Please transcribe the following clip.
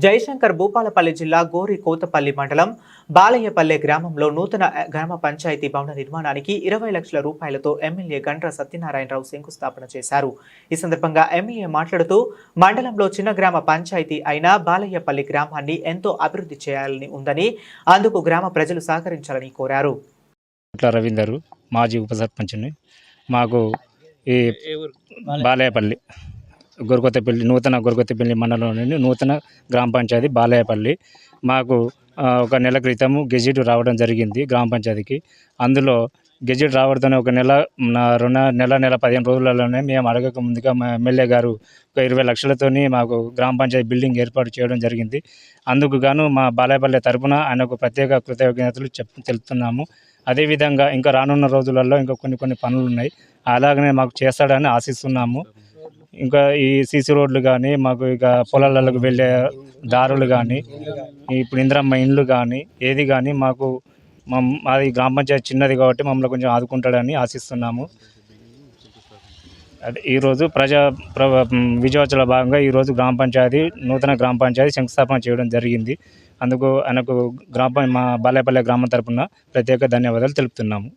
జయశంకర్ భూపాలపల్లి జిల్లా గోరి కోతపల్లి మండలం బాలయ్యపల్లె గ్రామంలో నూతన గ్రామ పంచాయతీ భవన నిర్మాణానికి 20 లక్షల రూపాయలతో ఎమ్మెల్యే గండ్ర సత్యనారాయణరావు శంకుస్థాపన చేశారు. ఈ సందర్భంగా ఎమ్మెల్యే మాట్లాడుతూ మండలంలో చిన్న గ్రామ పంచాయతీ అయిన బాలయ్యపల్లి గ్రామాన్ని ఎంతో అభివృద్ధి చేయాలని ఉందని, అందుకు గ్రామ ప్రజలు సహకరించాలని కోరారు. రవీందర్ మాజీ ఉప సర్పంచ్ని. మాకు ఈ బాలయ్యపల్లి గొరకొత్తపల్లి నూతన గొరకొత్తపల్లి మండలంలోని నూతన గ్రామ పంచాయతీ బాలయ్యపల్లి మాకు ఒక నెల క్రితము గెజిట్ రావడం జరిగింది గ్రామ పంచాయతీకి. అందులో గెజిట్ రావడంతోనే ఒక నెల 15 రోజులలోనే మేము అడగక ముందుగా మా ఎమ్మెల్యే గారు ఒక 20 లక్షలతోని మాకు గ్రామ పంచాయతీ బిల్డింగ్ ఏర్పాటు చేయడం జరిగింది. అందుకు గాను మా బాలయ్యపల్లి తరపున ఆయనకు ప్రత్యేక కృతజ్ఞతలు తెలుపుతున్నాము. అదేవిధంగా ఇంకా రానున్న రోజులలో ఇంకా కొన్ని పనులు ఉన్నాయి, అలాగనే మాకు చేస్తాడని ఆశిస్తున్నాము. ఇంకా ఈ సీసీ రోడ్లు కానీ, మాకు ఇక పొలాలకు వెళ్ళే దారులు కానీ, ఇప్పుడు ఇందిరమ్మ ఇండ్లు కానీ, ఏది కానీ మాకు మాది గ్రామ పంచాయతీ చిన్నది కాబట్టి మమ్మల్ని కొంచెం ఆదుకుంటాడని ఆశిస్తున్నాము. అదే ఈరోజు విజయోత్సవ భాగంగా ఈరోజు నూతన గ్రామ పంచాయతీ శంకుస్థాపన చేయడం జరిగింది. అందుకు ఆయనకు మా బాలయ్యపల్లి గ్రామం తరపున ప్రత్యేక ధన్యవాదాలు తెలుపుతున్నాము.